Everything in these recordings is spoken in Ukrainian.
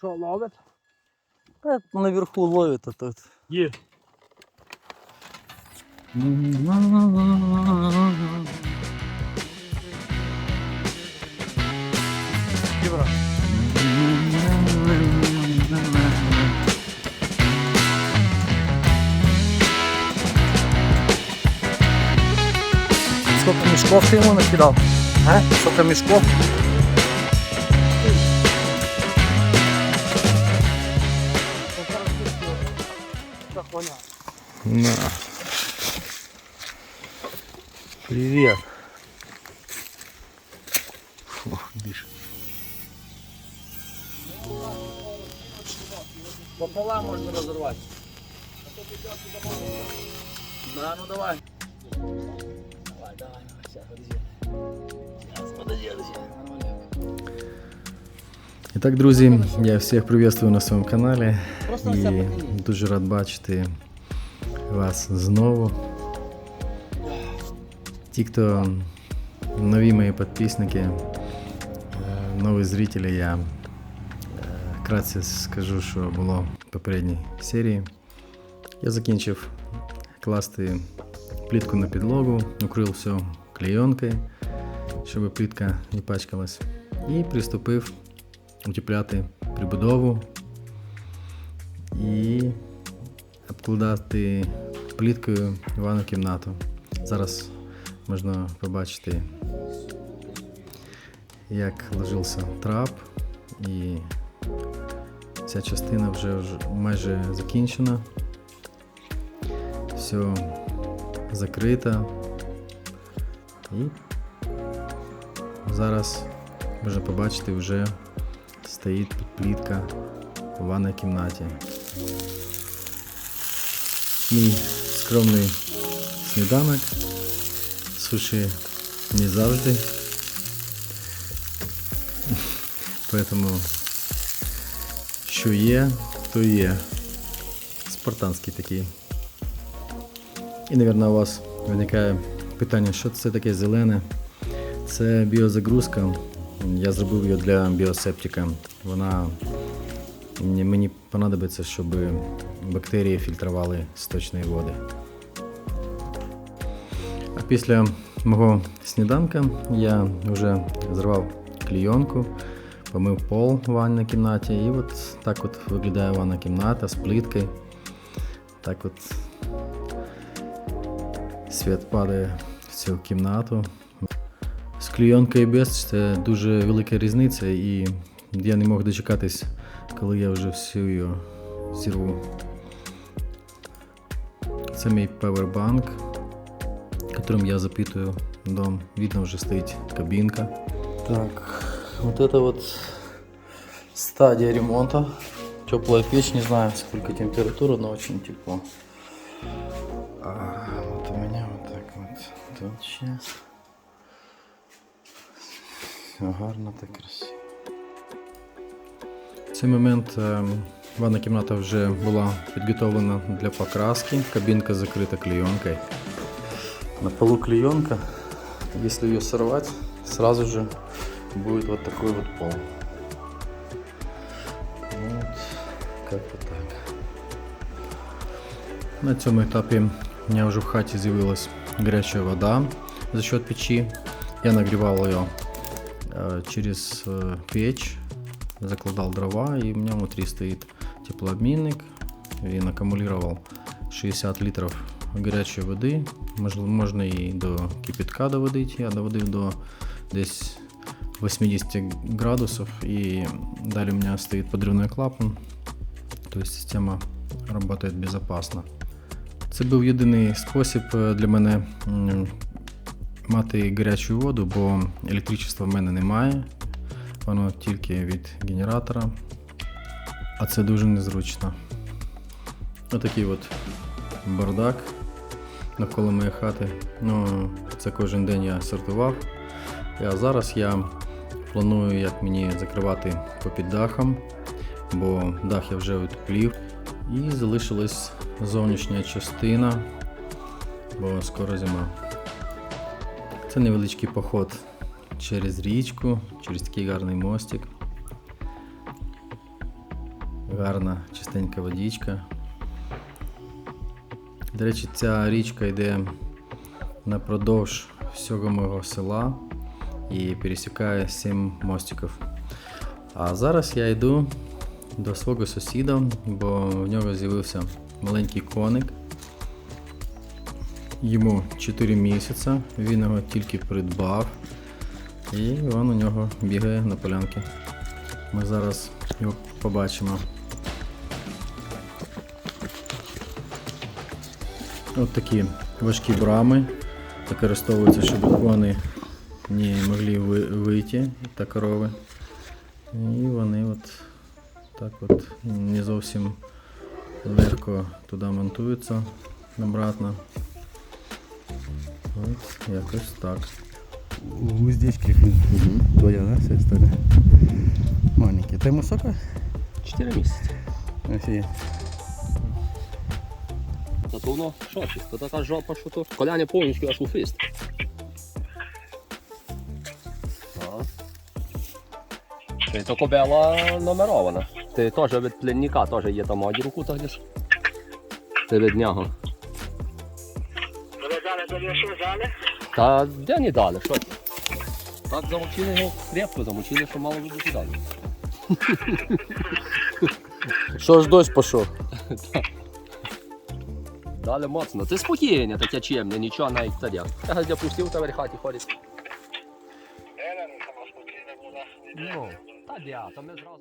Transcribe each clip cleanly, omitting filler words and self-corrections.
Що, ловить? Наверху ловит, а тут. Є. Євро. Сколько мешков ты ему накидал? А? Сколько мешков? На. Привет. Фу, видишь. Пополам можна розірвати. Да, ну давай. Давай, сейчас, подожди. Итак, друзі, я всіх приветствую на своєму каналі Просто і дуже рад бачити вас знову. Ті, хто нові мої підписники, нові зрителі, я вкратце скажу, що було в попередній серії. Я закінчив класти плитку на підлогу, укрив все клейонкою, щоб плитка не пачкалась, і приступив утепляти прибудову і обкладати плиткою ванну кімнату. Зараз можна побачити, як ложився трап, і ця частина вже майже закінчена. Все закрито. І зараз можна побачити, вже стоїть плитка у ванній кімнаті. Мій скромний сніданок. Суші не завжди. Поэтому що є, то є. Спартанський такий. І, мабуть, у вас виникає питання, що це таке зелене. Це біозагрузка. Я зробив її для біосептика. Вона мені понадобиться, щоб бактерії фільтрували сточні води. А після мого сніданка я вже зірвав клейонку, помив пол в ванній кімнаті, і от так от виглядає ванна кімната з плиткою. Так от світ падає в цю кімнату. З клейонкою і без це дуже велика різниця, і я не мог дочекатись, коли я вже всю її зірву. Це мій павербанк, которым я запитываю дом. Видно, уже стоит кабинка. Так, вот это вот стадия ремонта. Теплая печь, не знаю сколько температура, но очень тепло. Вот у меня вот так вот тут сейчас. Все гарно, так красиво. В цей момент ванна кімната вже була підготовлена для покраски. Кабинка закрыта клеенкой. На полу клеенка. Если ее сорвать, сразу же будет вот такой вот пол. Вот как-то так. На цьому етапі у меня уже в хаті з'явилась горячая вода за счет печи. Я нагревал ее через печь, закладал дрова, и у меня внутри стоит теплообменник. И накумулировал 60 литров горячей воды. Можно и до кипятка доводить. Я доводил до десь 80 градусов. И далее у меня стоит подрывной клапан. То есть система работает безопасно. Це був єдиний спосіб для мене мати гарячу воду, бо електричества в мене немає. Воно тільки від генератора. А це дуже незручно. Отакий от бардак навколо моєї хати. Ну, це кожен день я сортував. А зараз я планую, як мені закривати попід дахом, бо дах я вже утеплів. І залишилась зовнішня частина, бо скоро зима. Це невеличкий поход через річку, через такий гарний мостик. гарна, чистенька водичка. До речі, ця річка йде напродовж всього мого села і пересікає 7 мостиків. А зараз я йду до свого сусіда, бо в нього з'явився маленький коник. Йому 4 місяці, він його тільки придбав і він у нього бігає на полянці. Ми зараз його побачимо. Ось такі важкі брами використовуються, щоб коні не могли вийти та корови. І вони от так от не зовсім легко туди монтуються обратно. От якось так. Уздечки. Твоя, да, вся история? Маленький. Ты ему сколько? 4 місяці. Офигеть. Зато воно шоці. То така жопа, що то коляня повністю аж у фіст. Ти то кобила номерована. Ти теж від пленника, теж є там одні руку так десь. Ти від нього. Ви дали тобі що взяли? Та де не дали, що ти? Так замочили його, крепко замочили, що мало бути далі. Що ж дощ пішов? Дали моцно. Ти спокійне, таке чемне, нічого навіть тоді. Я гадя пустив, та в хаті ходить. Елена сама спокійна була. Ну, та дя, то ми зразу.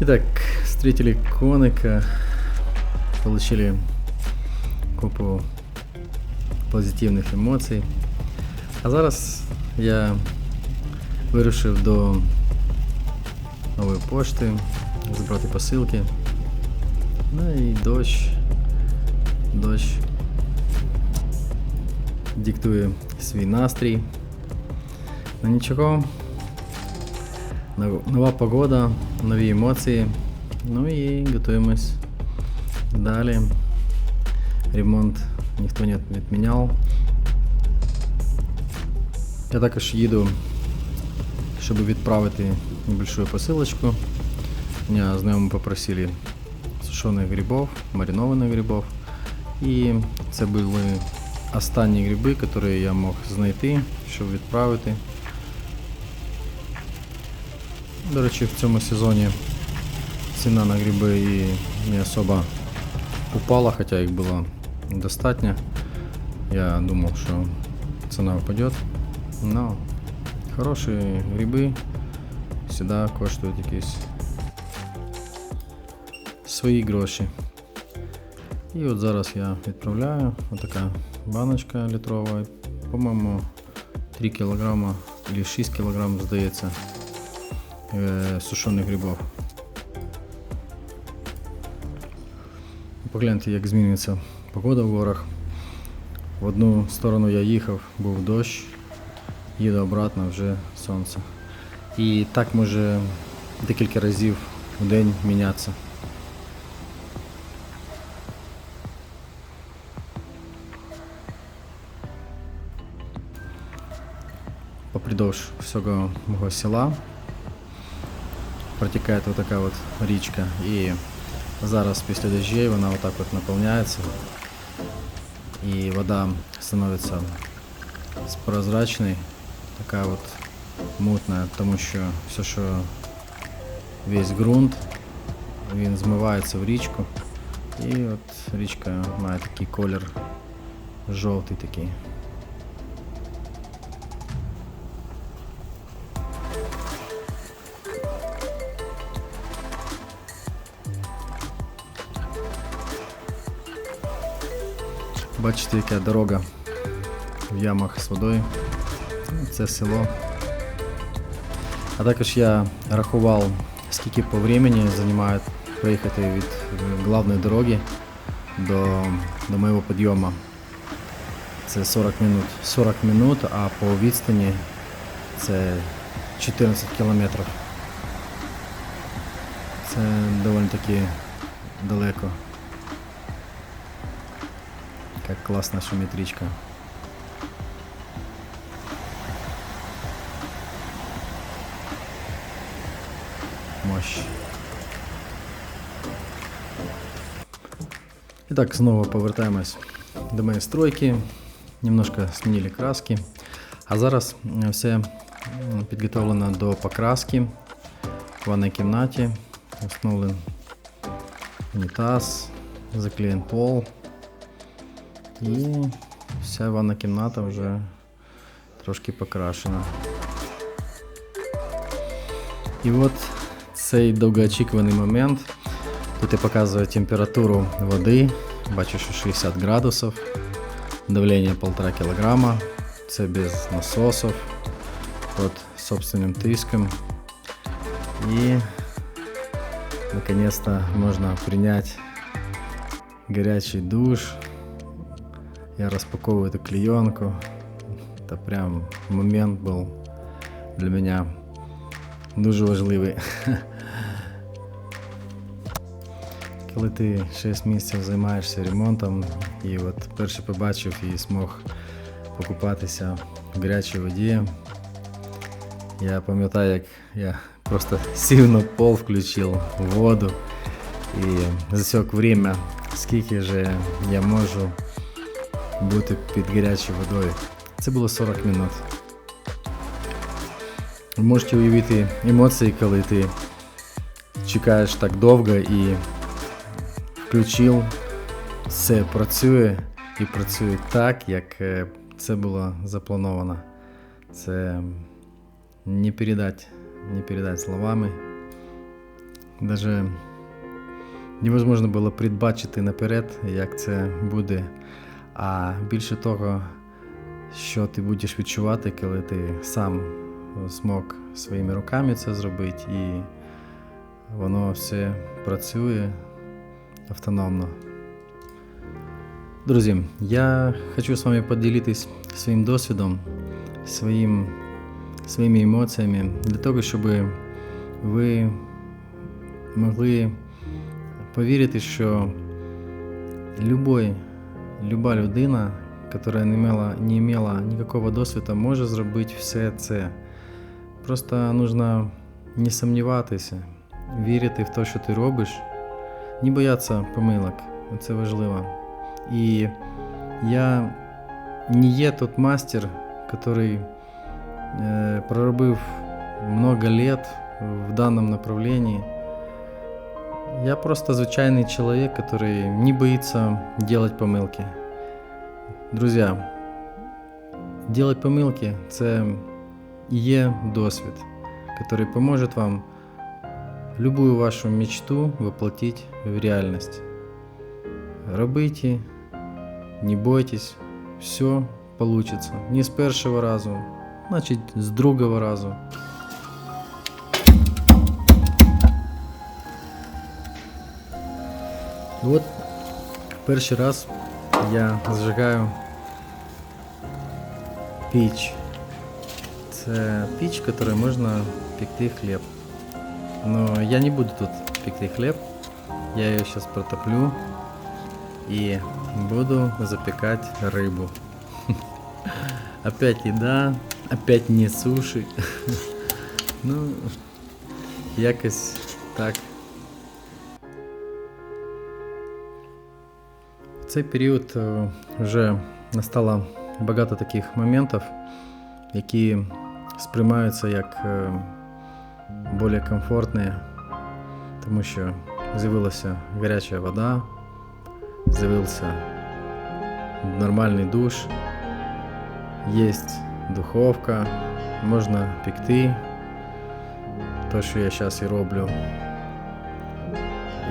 Итак, встретили коника, получили купу позитивних емоцій. А зараз я вирушив до нової пошти забрати посилки. Ну і дощ диктує свій настрій. Ну нічого, нова погода, нові емоції. Ну і готуємось далі. Ремонт ніхто не відміняв. Я також їду, щоб відправити небольшую посылочку. Меня знайомі попросили сушеных грибов, маринованных грибов. І це були останні гриби, які я мог знайти, щоб відправити. До речі, в цьому сезоні ціна на гриби і не особо упала, хоча їх було достатньо. Я думав, що ціна впаде. Но хороші гриби завжди коштують якісь свої гроші. І от зараз я відправляю отака баночка літрова, по-моєму 3 кг або 6 кг, здається, сушених грибів. Погляньте, як змінюється погода в горах. В одну сторону я їхав, був дощ, їду обратно, вже сонце. І так може декілька разів в день мінятися. Попридовж всього мого села протікає ось така от річка. І зараз після дощів вона отак от наповняється. І вода становиться прозрачной, такая вот мутная, тому що все, що весь ґрунт, він змивається в річку. І от річка має такий колір жовтий такий. Бачите, яка дорога в ямах з водою. Це село. А також я рахував, скільки по времени займає проїхати від головної дороги до моєго підйому. Це 40 минут. 40 минут, а по відстані це 14 кілометрів. Це доволі таки далеко. Как классно шумит речка. мощь. Итак, снова повертаємось до моєї стройки. Немножко змінили краски. А зараз все підготовлено до покраски. В ванній кімнаті встановлений унітаз, заклеєн пол. І вся ванна кімната вже трошки покрашена. І от цей довгоочікуваний момент. Тут я показую температуру води. Бачу, що 60 градусів. Давление 1,5 килограмма. Це без насосов. Под собственным тиском. И наконец-то можно принять горячий душ. Я распаковываю эту клеенку. Это прям момент был для меня дуже важливий. Коли ти 6 місяців займаєшся ремонтом і от перше побачив і змог покупатися в гарячій воді, я пам'ятаю, як я просто сів на пол, включив воду і засік время, скільки же я можу бути під гарячою водою. Це було 40 минут. Ви можете уявити емоції, коли ти чекаєш так довго і включив, все працює і працює так, як це було заплановано. Це не передать словами. Даже невозможно було передбачити наперед, як це буде. А більше того, що ти будеш відчувати, коли ти сам змог своїми руками це зробити, і воно все працює автономно. Друзі, я хочу з вами поділитись своїм досвідом, своїми емоціями, для того, щоб ви могли повірити, що люба людина, яка не мала ніякого досвіду, може зробити все це. Просто потрібно не сумніватися, вірити в те, що ти робиш, не боятися помилок, це важливо. І я не є тот мастер, який проробив много лет в данном направлении. Я просто звичайный человек, который не боится делать помилки. Друзья, делать помилки – це і є досвід, який поможе вам любую вашу мечту воплотить в реальность. Робите, не бойтесь, все получится. Не с первого разу, значит с другого разу. Вот перший раз я зажигаю піч. Це піч, в якій можна пекти хліб. Но я не буду тут пекти хлеб, я ее сейчас протоплю и буду запекать рыбу. Опять еда, опять не суши. Ну, якось так. В цей період вже настало багато таких моментів, які сприймаються як більш комфортні, тому що з'явилася гаряча вода, з'явився нормальний душ, є духовка, можна пекти, то, що я зараз і роблю.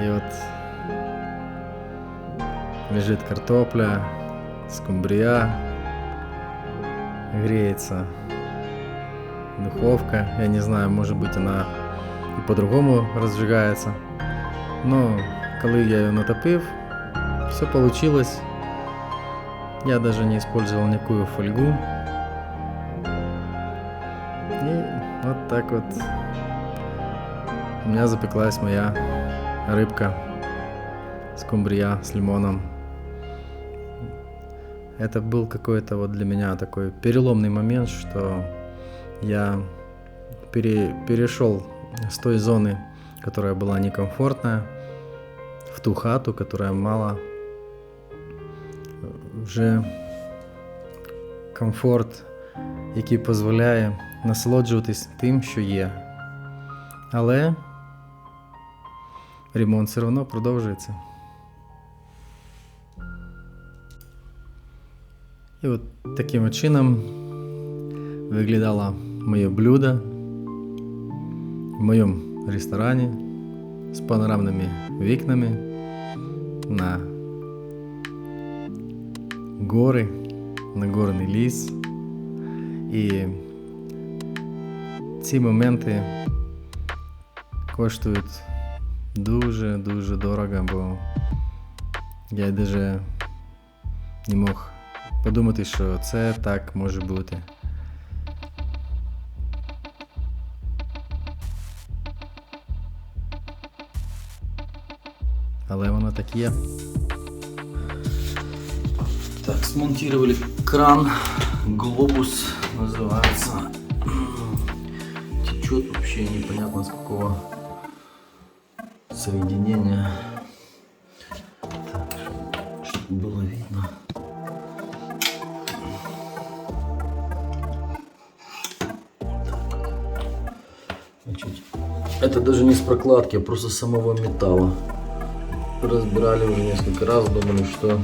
І от лежить картопля, скумбрия, греется духовка. Я не знаю, может быть, она и по-другому разжигается. Но когда я ее натопив, все получилось. Я даже не использовал никакую фольгу. И вот так вот у меня запеклась моя рыбка скумбрия с лимоном. Это был какой-то вот для меня такой переломный момент, что я перешел с той зоны, в которая была некомфортная, в ту хату, которая мала вже комфорт, який дозволяє насолоджуватись тим, що є. Але ремонт все одно продовжується. І от таким чином виглядало моє блюдо в моєму ресторані з панорамними вікнами на гори, на горний ліс. І ці моменти коштують дуже дорого, бо я навіть не мог подумати, що це так може бути. Але воно так є. Так, смонтировали кран, глобус называется. Течет вообще непонятно с какого соединения. Так, чтобы было видно. Значит, это даже не с прокладки, а просто с самого металла. Разбирали уже несколько раз, думали, что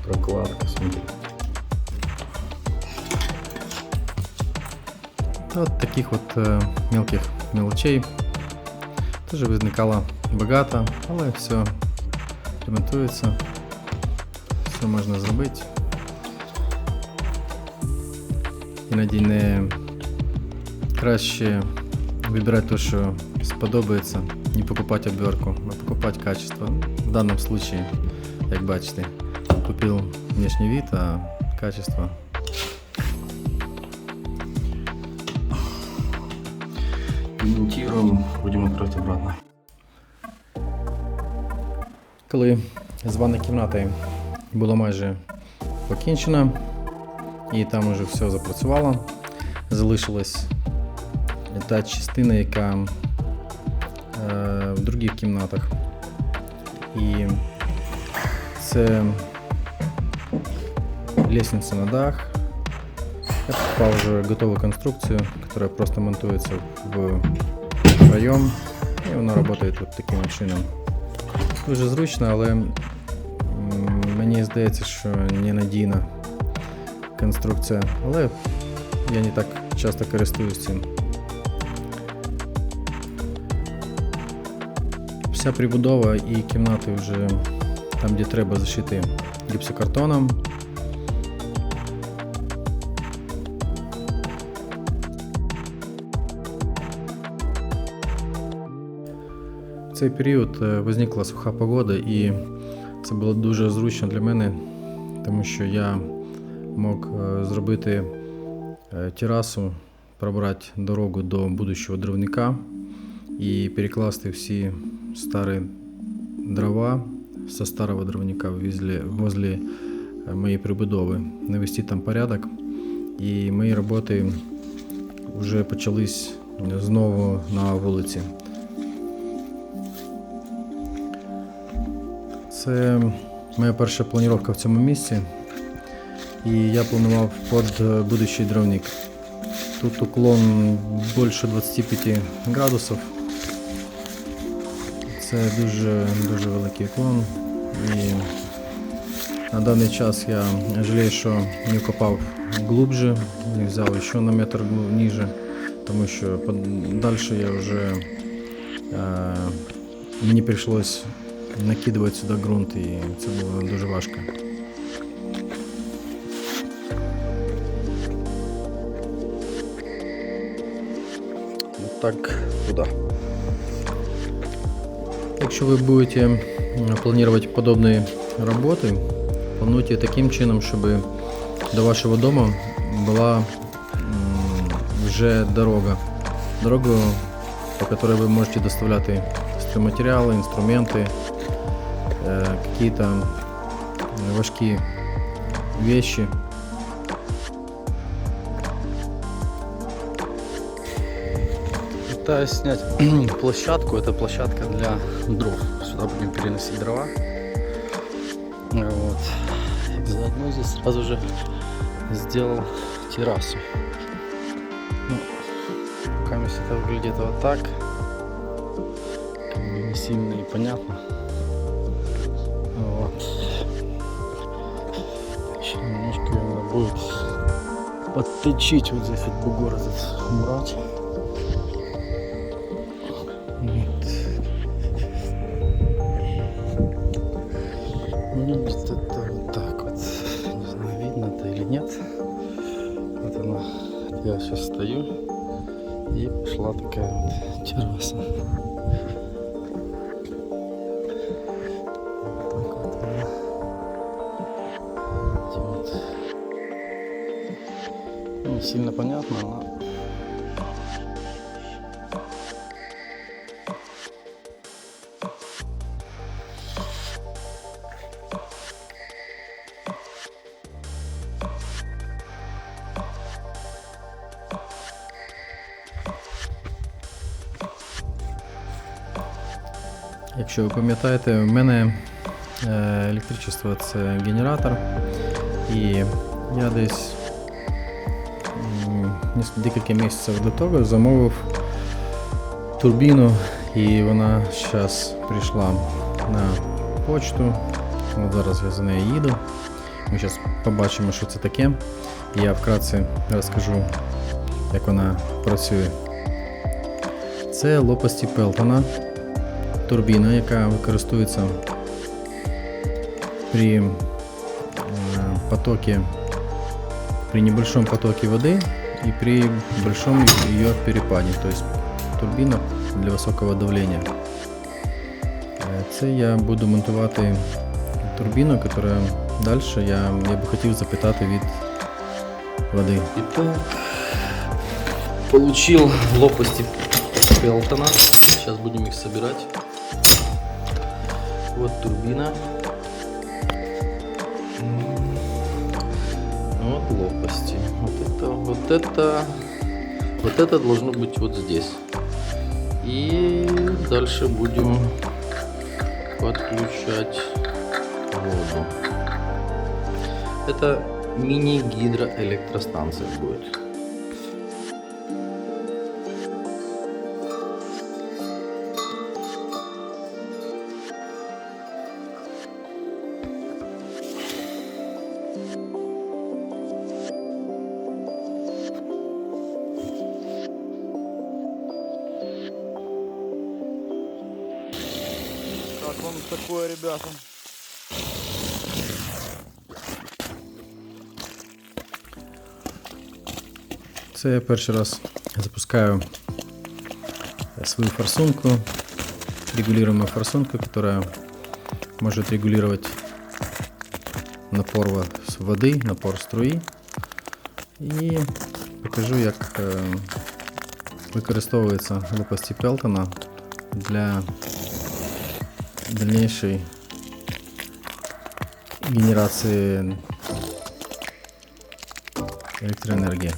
прокладка, смотри. Вот таких вот мелких мелочей тоже возникало багато, але все ремонтується, все можна зробити. Іноді не краще вибирати те, що сподобається, не покупати обвертку, а покупати качество. В даному случае, як бачите, купил внешний вид, а качество демонтируем, будем открывать обратно. Коли з ванною кімнатою було майже покінчено і там уже все запрацювало, залишилась та частина, яка в других кімнатах. І це лестница на дах. Я покупал уже готовую конструкцию, которая просто монтуется в проем, и она работает вот таким чином. Дуже зручно, але мені здається, що ненадійна конструкція, але я не так часто користуюсь цим. Вся прибудова і кімнати вже там, де треба, зашити гіпсокартоном. В цей період виникла суха погода, і це було дуже зручно для мене, тому що я мог зробити терасу, пробрати дорогу до будущого дровника і перекласти всі старі дрова со старого дровника возле моей прибудови, навести там порядок. І мої роботи вже почались знову на вулиці. Це моя перша планіровка в цьому місці, і я планував під будущий дровник. Тут уклон більше 25 градусів. Це дуже великий уклон, і на даний час я жалію, що не копав глубже, не взяв ще на метр ниже, тому що далі я вже мені прийшлось накидувати сюди ґрунт, і це було дуже важко. Так, туди. Якщо ви будете планувати подобні роботи, плануйте таким чином, щоб до вашого дому була вже дорога, по которой вы можете доставлять стройматериалы, инструменты, какие-то важкие вещи. Пытаюсь снять площадку. Это площадка для дров. Сюда будем переносить дрова. Вот. И заодно здесь сразу же сделал террасу. Ну, пока это выглядит вот так. Как бы не сильно и понятно. Вот. Еще немножко надо будет подточить вот здесь вот бугор этот убрать. Вот. Ну, где-то вот так вот. Не знаю, видно это или нет. Вот она. Я сейчас стою. И пошла такая вот терраса. Вот так вот она. Вот. Не сильно понятно, но... Якщо ви пам'ятаєте, в мене електричество – це генератор, і я десь декілька місяців до того замовив турбіну, і вона зараз прийшла на почту. От зараз я за нею їду. Ми зараз побачимо, що це таке. І я вкратце розкажу, як вона працює. Це лопасті Пелтона. Турбіна, яка використовується при небольшом потоке воды и при большом ее перепаде, то есть турбина для высокого давления. Це я буду монтувати турбіну, яка дальше я би хотів запитати від води. Итак, получил лопасти Пелтона. Сейчас будем их собирать. Вот турбина. Вот лопасти. Вот это должно быть вот здесь. И дальше будем подключать воду. Это мини-гидроэлектростанция будет. Как вам такое, ребята? Це я перший раз запускаю свою форсунку, регулируемую форсунку, которая может регулировать напор воды, напор струи. І покажу, як використовується лопасті Пелтона для дальнейшей генерации электроэнергии.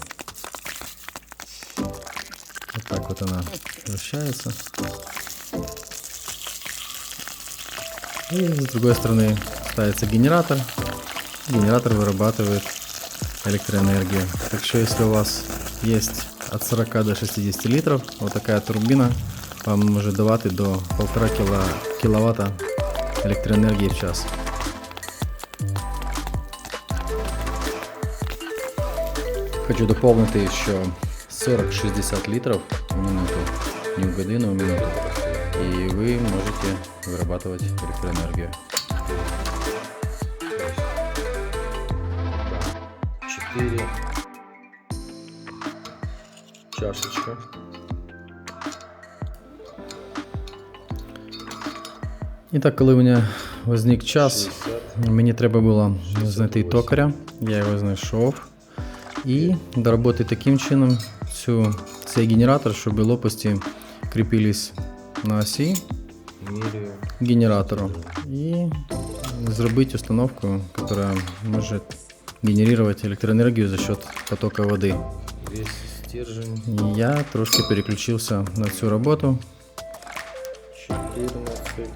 Вот так вот она вращается. И с другой стороны ставится генератор. Генератор вырабатывает электроэнергию. Так что если у вас есть от 40 до 60 литров, вот такая турбина вам может давать до 1,5 киловатта электроэнергии в час. Хочу дополнити, що 40-60 литров в минуту, не в годину, в минуту. И вы можете вырабатывать электроэнергию. 4 чашечка. І так, коли у мене возник час, мені треба було знайти токаря, я його знайшов. І доработати таким чином цей генератор, щоб лопасті кріпились на осі генератору. І зробити установку, яка може генерировать электроэнергию за счет потока воды. стержень. І я трошки переключився на цю роботу. 14.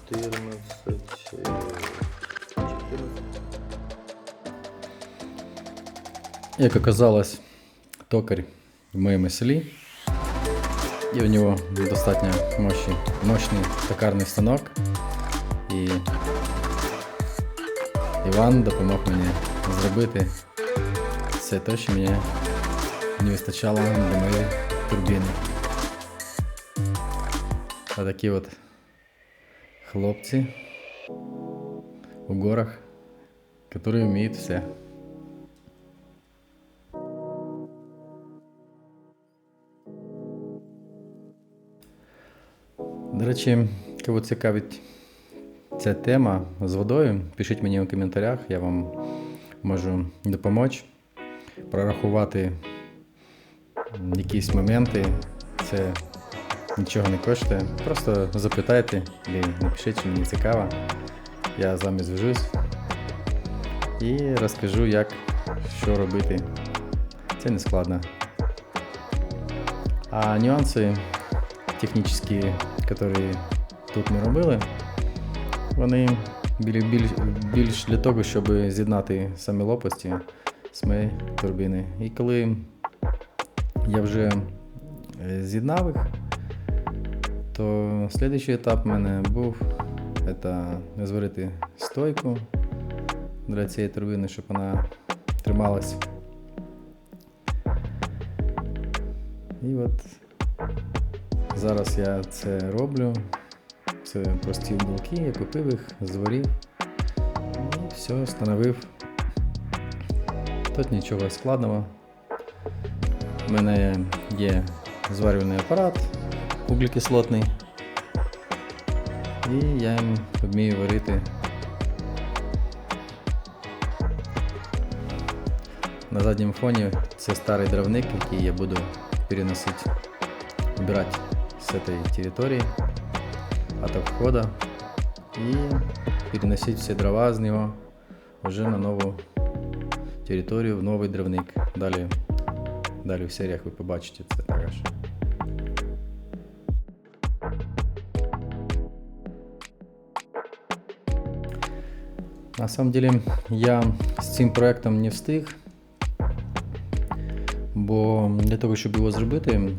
14. Як оказалось, токар в моєму селі. І у нього достатньо мощний токарний станок. І Іван допомог мені зробити все те, що мені не вистачало для моєї турбіни. А такі от хлопці у горах, які вміють все. До речі, кого цікавить ця тема з водою, пишіть мені у коментарях, я вам можу допомогти прорахувати якісь моменти. Це нічого не коштує. Просто запитайте або напишіть, що мені цікаво. Я з вами зв'яжусь і розкажу, як, що робити. Це не складно. А нюанси технічні, які тут ми робили, вони більш для того, щоб з'єднати самі лопасті з моєї турбіни. І коли я вже з'єднав їх, то наступний етап в мене був це зварити стойку для цієї турбіни, щоб вона трималась. І от зараз я це роблю. Це прості білки, я купив їх, зварив і все, встановив. Тут нічого складного. У мене є зварювальний апарат вуглекислотний. І я їм вмію варити. На задньому фоні це старий дровник, який я буду переносити, убирать с этой территории, от входа, и переносить все дрова с него уже на новую территорию, в новый дровник. Далі в серіях ви побачите це також. На самом деле я з цим проектом не встиг, бо для того, щоб його зробити,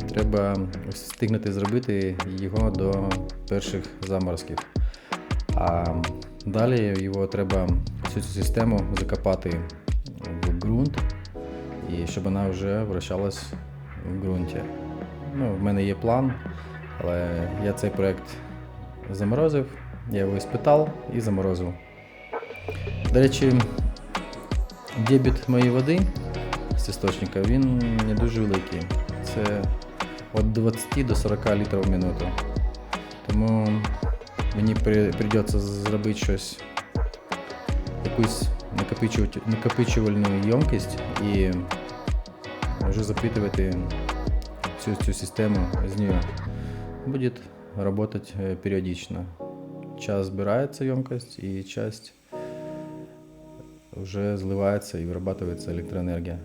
треба встигнути зробити його до перших заморозків. А далі його треба всю цю систему закопати в ґрунт, і щоб вона вже вращалась в ґрунті. В мене є план, але я цей проект заморозив, я його іспитав і заморозив. До речі, дебіт моєї води з істочника, він не дуже великий. Це від 20 до 40 літрів в минуту. Тому мені прийдеться зробити щось, якусь накопичувальну ємкість і вже запитувати всю цю систему з нею. Буде працювати періодично. Час збирається ємкость і часть вже зливається і виробляється електроенергія.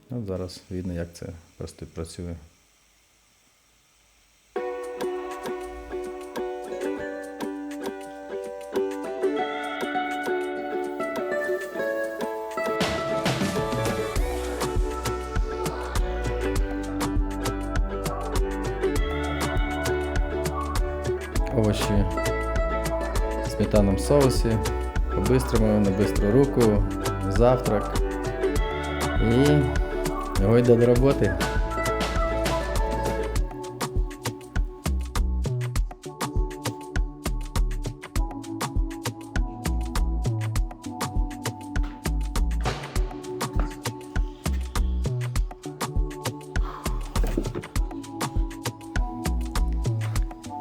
От зараз видно, як це просто працює. Овощі в сметанному соусі, по-бистрому, на бистру руку, завтрак і гойда до роботи.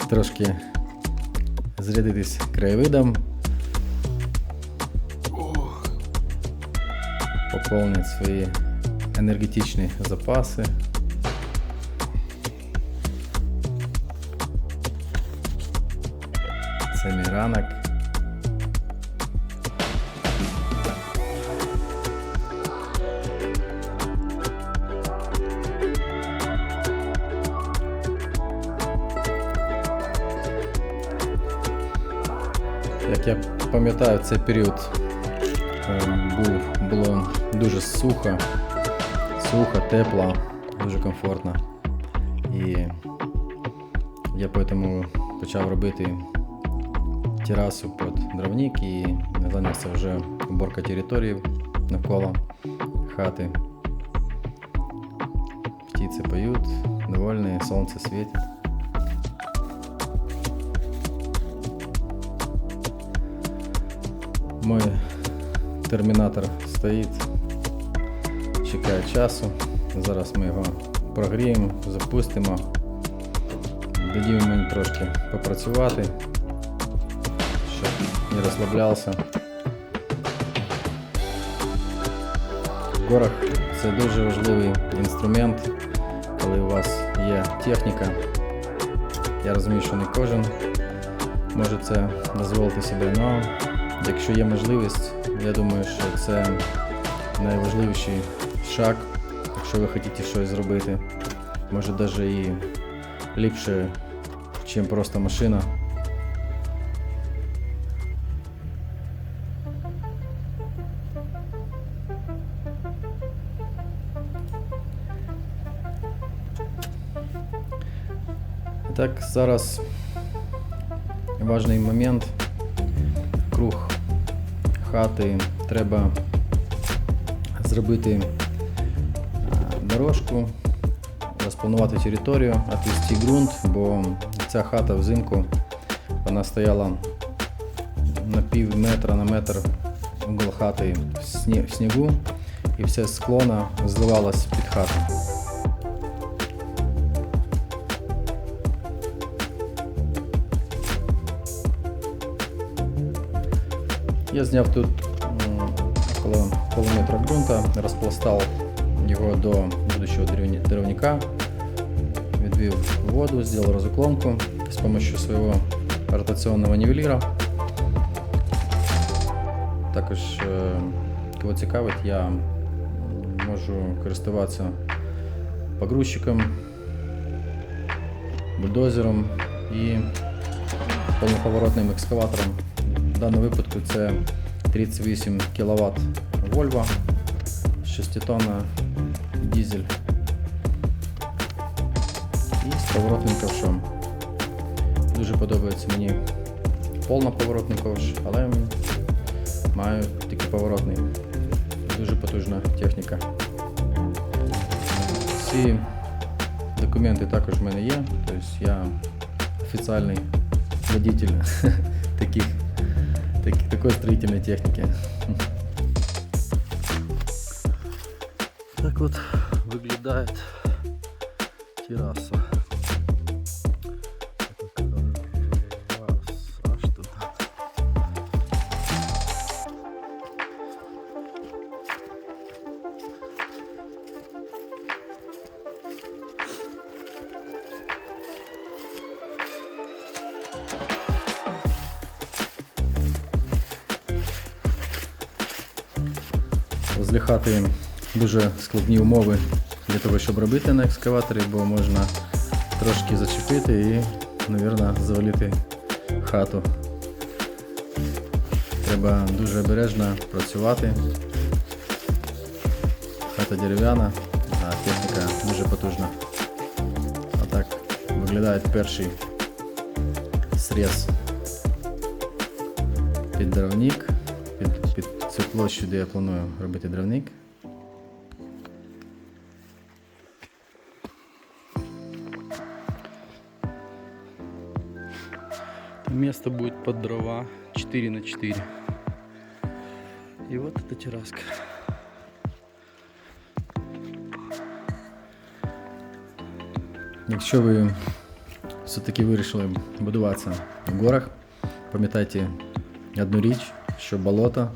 Трошки зарядитись краєвидом, поповнити свої енергетичні запаси. Це мій ранок. Як я пам'ятаю, цей період було дуже сухо, тепло, дуже комфортно. І я тому почав робити терасу під дровник і зайнявся вже уборкою території навколо хати. Птицы поют, довольные, солнце светит. Мой термінатор стоїть, чекає часу. Зараз ми його прогріємо, запустимо. Дадімо мені трошки попрацювати, щоб не розслаблявся. В горах це дуже важливий інструмент, коли у вас є техніка. Я розумію, що не кожен може це дозволити собі, але якщо є можливість, я думаю, що це найважливіший шаг, якщо ви хочете щось зробити. Може навіть і ліпше, ніж просто машина. Так, зараз важливий момент. Круг хати треба зробити дорожку, розпланувати територію, відвести ґрунт, бо ця хата взимку, вона стояла на пів метра на метр угол хати в снігу, і все склона зливалось під хату. Я зняв тут около полуметра ґрунта, розпластав його до будущого дровника, відвів воду, зробив розуклонку з допомогою свого ротаційного нивеліра. Також, кого цікавить, я можу користуватися погрузчиком, бульдозером і повноповоротним екскаватором. В даному випадку це 38 кВт Volvo, 6-тонна дизель і з поворотним ковшом. Дуже подобається мені повноповоротний ковш, але маю тільки поворотний. Дуже потужна техніка. Всі документи також в мене є, тобто я офіційний водитель такой строительной техники. Так вот выглядит терраса. Аж туда. Возле хати дуже складні умови для того, щоб робити на екскаваторі, бо можна трошки зачепити і, мабуть, завалити хату. Треба дуже обережно працювати. Хата дерев'яна, а техніка дуже потужна. А так виглядає перший срез під дровник, під цю площу, де я планую робити дровник. Место будет под дрова 4×4. И вот эта терраска. Якщо ви все-таки вирішили будуватися в горах, пам'ятайте одну річ, що болото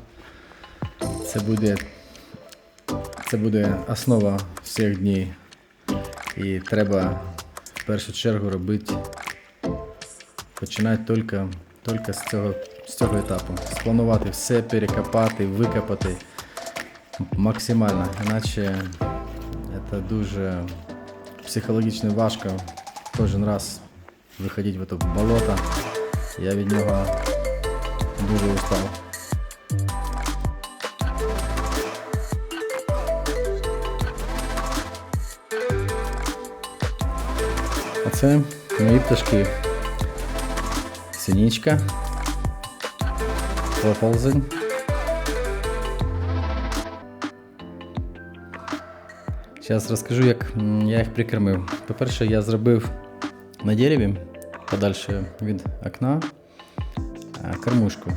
це буде основа всіх днів. І треба в першу чергу починати тільки з цього етапу. Спланувати все, перекопати, викопати максимально, іначе це дуже психологічно важко кожен раз виходити в це болото. Я від нього дуже устав. А це мої пташки. Синичка, оползень. Зараз розкажу, як я їх прикормив. По-перше, я зробив на дереві, подальше від окна, кормушку.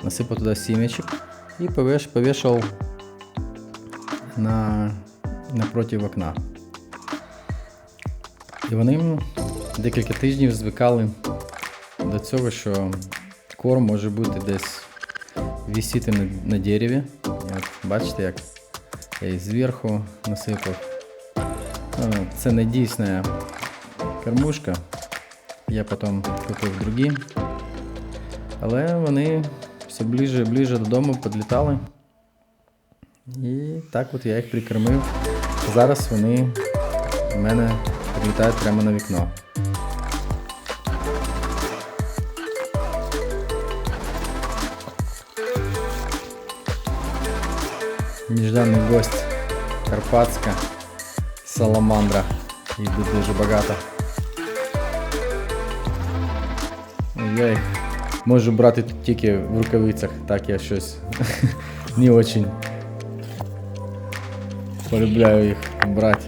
Насипав туди сімечок і повішав напроти окна. І вони декілька тижнів звикали до цього, що корм може бути десь висіти на дереві. І от бачите, як я їх зверху насипав. Це не дійсна кормушка. Я потім купив другі. Але вони все ближче і ближче додому підлітали. І так от я їх прикормив. Зараз вони в мене підлітають прямо на вікно. Нежданий гость карпатська саламандра. Їх дуже багато. Я їх можу брати тільки в рукавицях, так я щось не очень полюбляю їх брати.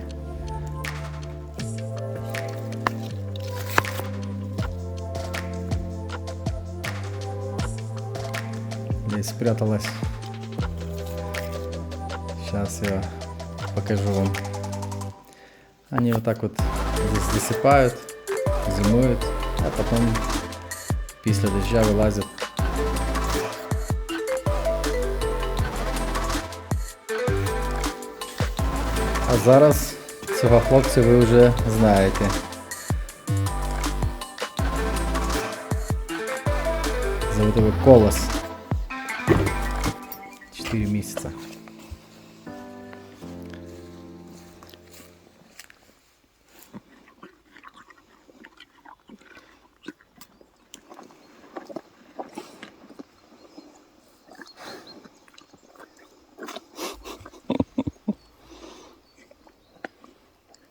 Здесь спряталась. Сейчас я покажу вам. Они вот так вот здесь засыпают, зимуют, а потом після дождя вилазять. А зараз цього хлопця ви вже знаєте. Зовут его Колос. 4 месяца.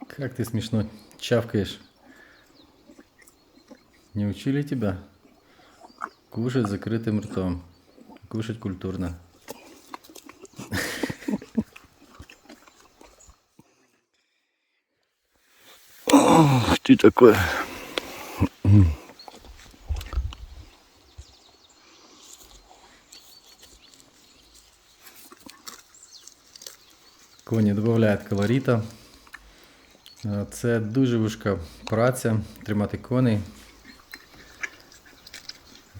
Как ты смешно чавкаешь. Не учили тебя? Кушать закрытым ртом. Кушать культурно. Ох, ты такой. Коні додають колорита. Це дуже важка праця тримати коней.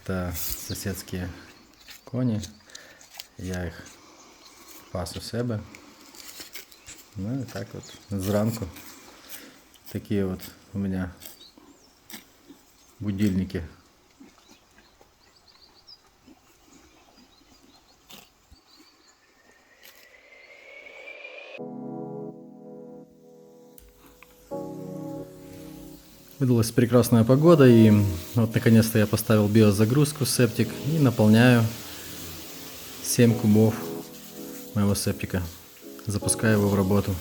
Це сусідські коні. Я їх пас у себе. Ну і так от зранку такі от у мене будильники. Выдалась прекрасная погода, и вот наконец-то я поставил биозагрузку в септик и наполняю 7 кубов моего септика. Запускаю его в работу.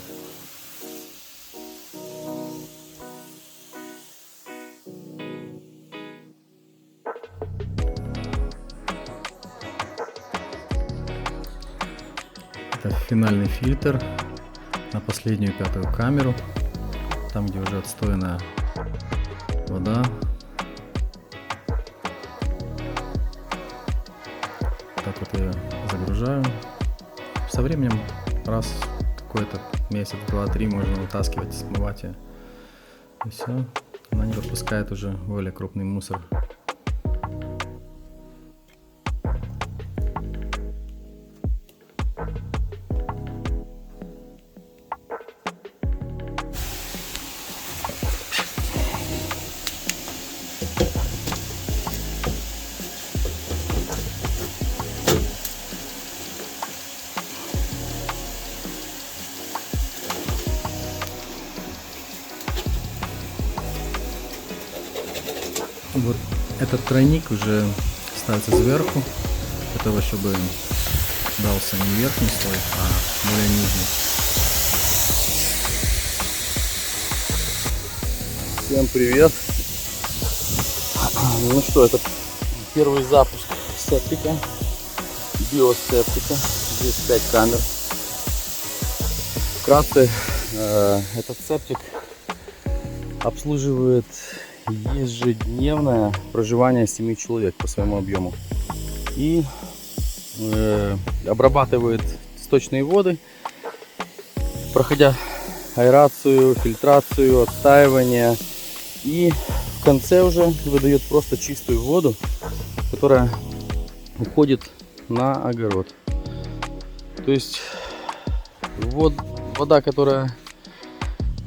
Это финальный фильтр на последнюю 5-ю камеру, там где уже отстойная вода. Так вот я загружаю. Со временем раз какой-то месяц, 2-3 можно вытаскивать, смывать ее. И все. Она не выпускает уже более крупный мусор. Вот этот тройник уже ставится сверху, для того, чтобы дался не верхний слой, а более нижний. Всем привет! Ну что, это первый запуск септика, биосептика. Здесь 5 камер. Вкратце, этот септик обслуживает ежедневное проживание 7 человек по своему объему и обрабатывает сточные воды, проходя аэрацию, фильтрацию, отстаивание, и в конце уже выдает просто чистую воду, которая уходит на огород. То есть вода, которая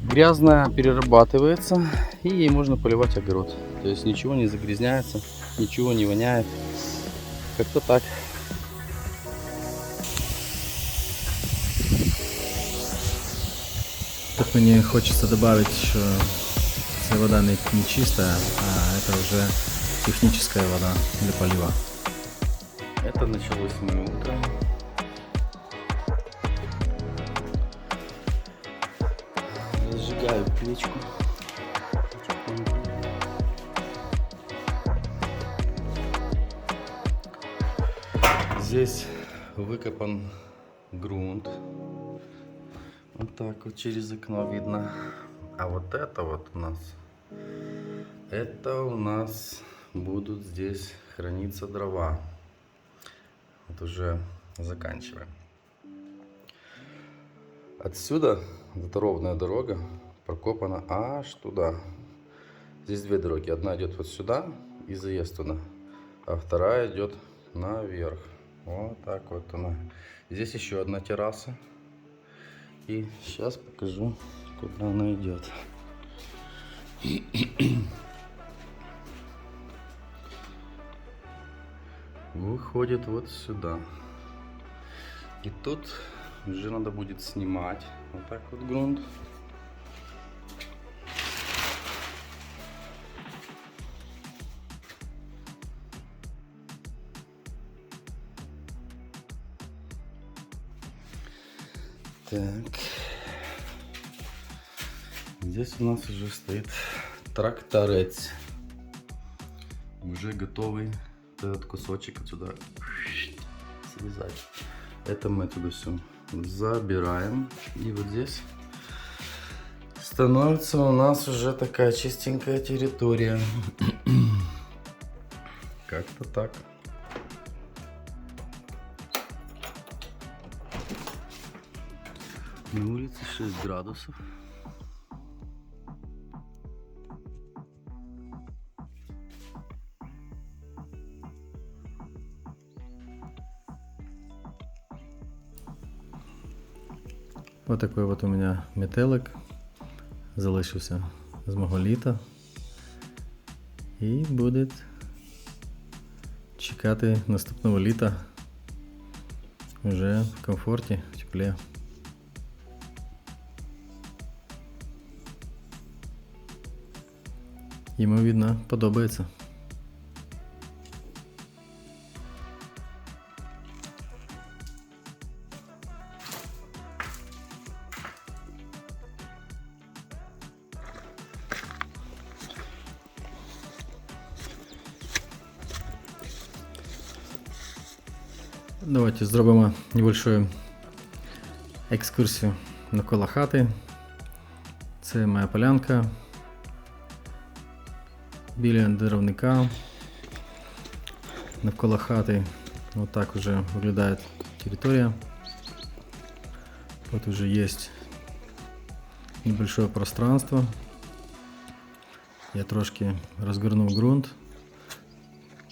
грязная, перерабатывается, и ей можно поливать огород. То есть ничего не загрязняется, ничего не воняет. Как-то так. Так мне хочется добавить, что эта вода не чистая, а это уже техническая вода для полива. Это началось с 7 утра. Разжигаю печку. Здесь выкопан грунт. Вот так вот через окно видно. А вот это вот у нас, это у нас будут здесь храниться дрова. Вот уже заканчиваем. Отсюда эта ровная дорога прокопана аж туда. Здесь две дороги. Одна идет вот сюда и заезд туда, а вторая идет наверх. Вот так вот она. Здесь еще одна терраса. И сейчас покажу, куда она идет. Выходит вот сюда. И тут уже надо будет снимать вот так вот грунт. Так. Здесь у нас уже стоит тракторец. Уже готовый этот кусочек отсюда срезать. Это мы отсюда все забираем. И вот здесь становится у нас уже такая чистенькая территория. Как-то так. На улице 6 градусов. Вот такой вот у меня метелик залишився з мого літа і буде чекати наступного літа вже в комфорті, в теплі. Йому, видно, подобається. Давайте зробимо небольшую екскурсію навколо хати. Це моя полянка біля деревника. Навколо хати вот так уже выглядит территория. Вот уже есть небольшое пространство. Я трошки разгорнул грунт.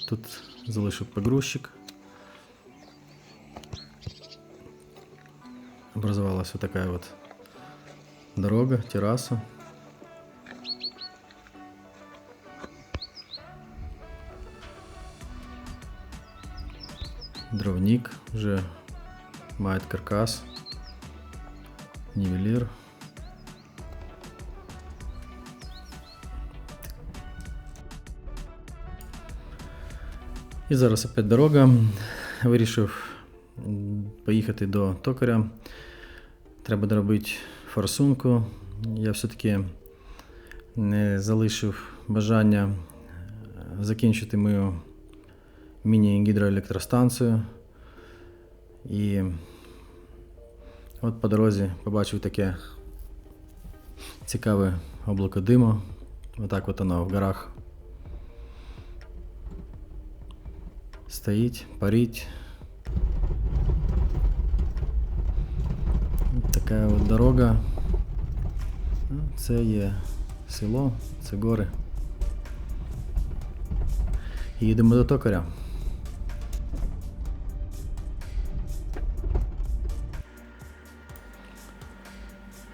Тут залишив погрузчик. Образовалась вот такая вот дорога, терраса. Дровник уже мает каркас, нивелир. І зараз опять дорога. Вирішив поїхати до токаря. Треба доробити форсунку. Я все-таки не залишив бажання закінчити мою міні-гідроелектростанцію. І от по дорозі побачив таке цікаве облако диму. Отак от воно в горах стоїть, парить. Така от дорога. Це є село, це гори. І їдемо до токаря.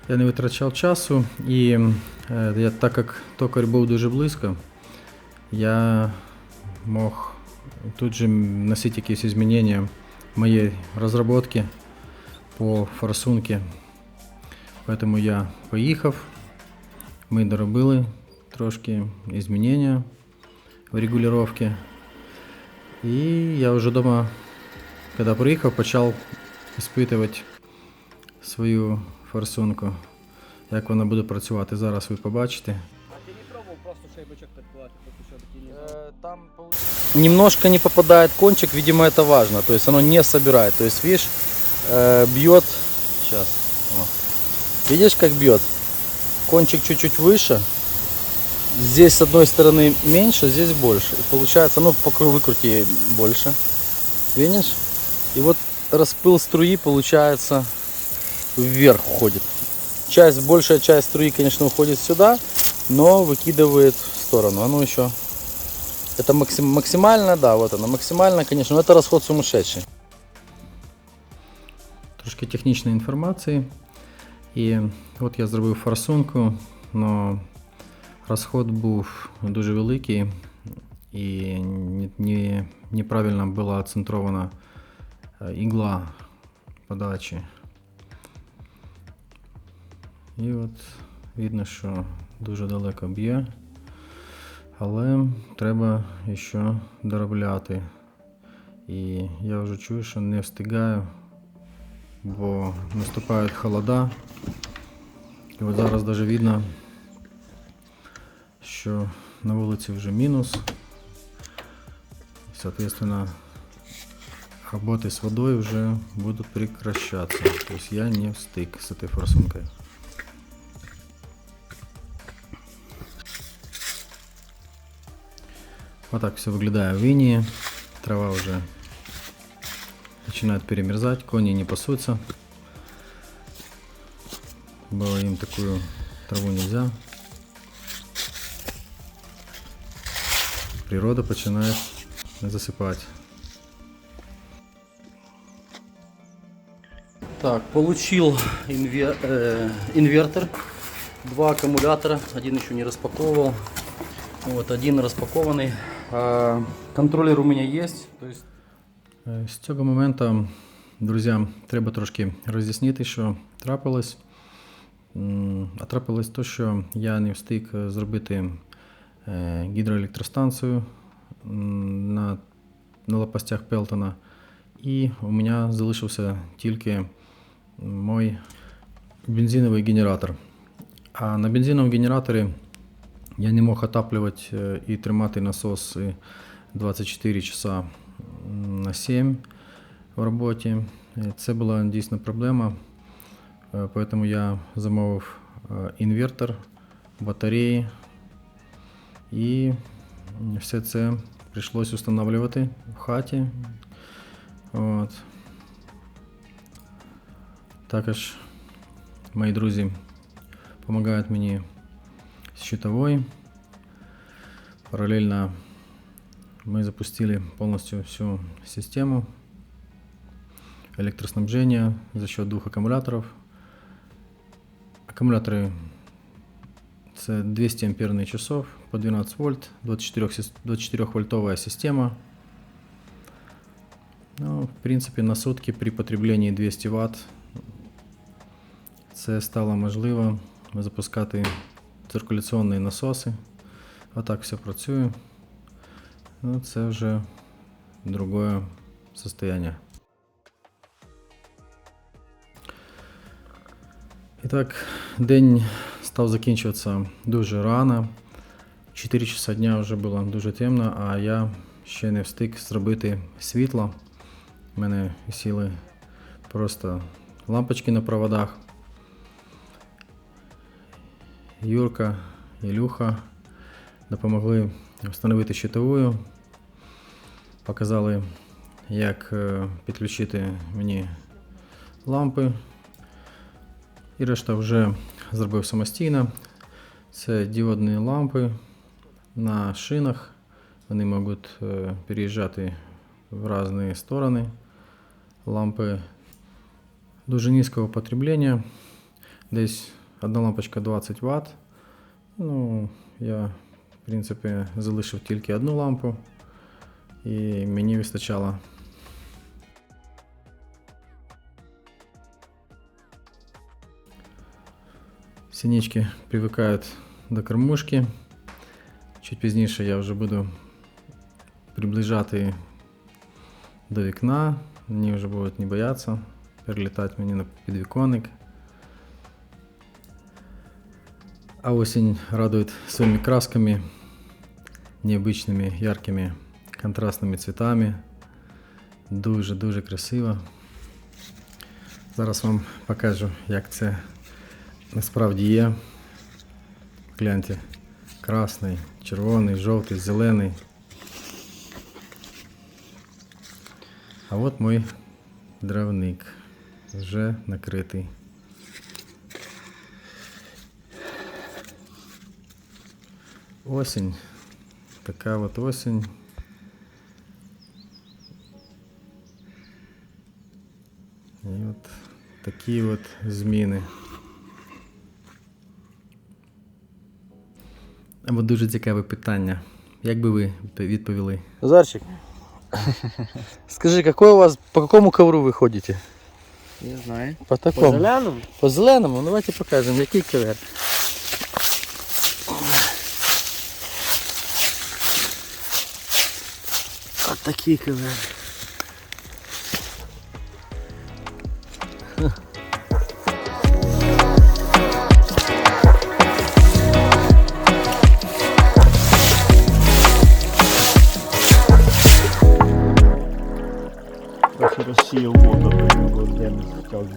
Я не витрачав часу і так як токар був дуже близько, я мог тут же вносити якісь змінення в моїй розробці по форсунці. Поэтому я поїхав, ми доробили трошки змінення в регулировці. І я вже вдома, коли приїхав, почав іспитувати свою форсунку, як вона буде працювати. Зараз ви побачите. А ти не пробував просто шайбочок підкладати, поки що такі Там немножко не попадает кончик, видимо, это важно. То есть оно не собирает. То есть, видишь, бьет. Сейчас. О. Видишь, как бьет? Кончик чуть-чуть выше. Здесь с одной стороны меньше, здесь больше. И получается, ну, по выкрути больше. Видишь? И вот распыл струи, получается, вверх уходит. Большая часть струи, конечно, уходит сюда, но выкидывает в сторону. Оно еще... Это максимально, да, вот оно, максимально, конечно, но это расход сумасшедший. Трошки технічної інформації. І от я зробив форсунку, але розход був дуже великий і неправильно була центрована ігла подачі. І от видно, що дуже далеко б'є. Але треба ще доробляти. І я вже чую, що не встигаю, бо наступають холода. І от зараз навіть видно, що на вулиці вже мінус. Соответственно, роботи з водою вже будуть прекращатися. Тобто я не встиг з цією форсункою. Вот так все выглядает в инии. Трава уже начинает перемерзать, кони не пасутся. Было им такую траву нельзя. Природа начинает засыпать. Так, получил инвертор, 2 аккумулятора, один еще не распаковывал. Вот, один распакованный. Контроллер у меня есть. То есть... З цього моменту, друзі, треба трошки роз'яснити, що трапилось. А трапилось те, що я не встиг зробити гідроелектростанцію на лопастях Пелтона. І у мене залишився тільки мой бензиновий генератор. А на бензиновому генераторі я не мог отапливать і тримати насос 24 часа на 7 в роботі. Це була дійсно проблема, тому я замовив інвертор, батареї і все це прийшлося встановлювати в хаті. От. Також мої друзі допомагають мені с щитовой. Параллельно мы запустили полностью всю систему электроснабжения за счет 2 аккумуляторов. Аккумуляторы это 200 амперных часов по 12 вольт, 24 вольтовая система. Ну, в принципе, на сутки при потреблении 200 Вт це стало можливо запускати циркуляційні насоси. Отак все працює. Ну, це вже другое состояние. І так, день став закінчуватися дуже рано. 4 часа дня вже було дуже темно, а я ще не встиг зробити світло. У мене висіли просто лампочки на проводах. Юрка, Ілюха допомогли встановити щитову, показали, як підключити мені лампи. І решта вже зробив самостійно. Це діодні лампи на шинах. Вони можуть переїжджати в різні сторони. Лампи дуже низького потреблення. Десь одна лампочка 20 Вт. Ну, я, в принципі, залишив тільки одну лампу. І мені вистачало. Синички привыкают до кормушки. Чуть пізніше я вже буду приближати до вікна. Вони вже будуть не боятися перелітати мені на підвіконник. А осень радует своими красками, необычными, яркими, контрастными цветами. Дуже-дуже красиво. Зараз вам покажу, як це насправді є. Гляньте, красний, червоний, жовтий, зелений. А от мій дровник вже накритий. Осінь. Така от осінь. І от такі от зміни. А от дуже цікаве питання. Як би ви відповіли? Назарчик, скажи, по какому ковру вы ходите? Не знаю. По такому? зеленому? По зеленому? Ну, давайте покажем, який ковер. Вот такий ковер. Трохи розсіяв воду, бо день став.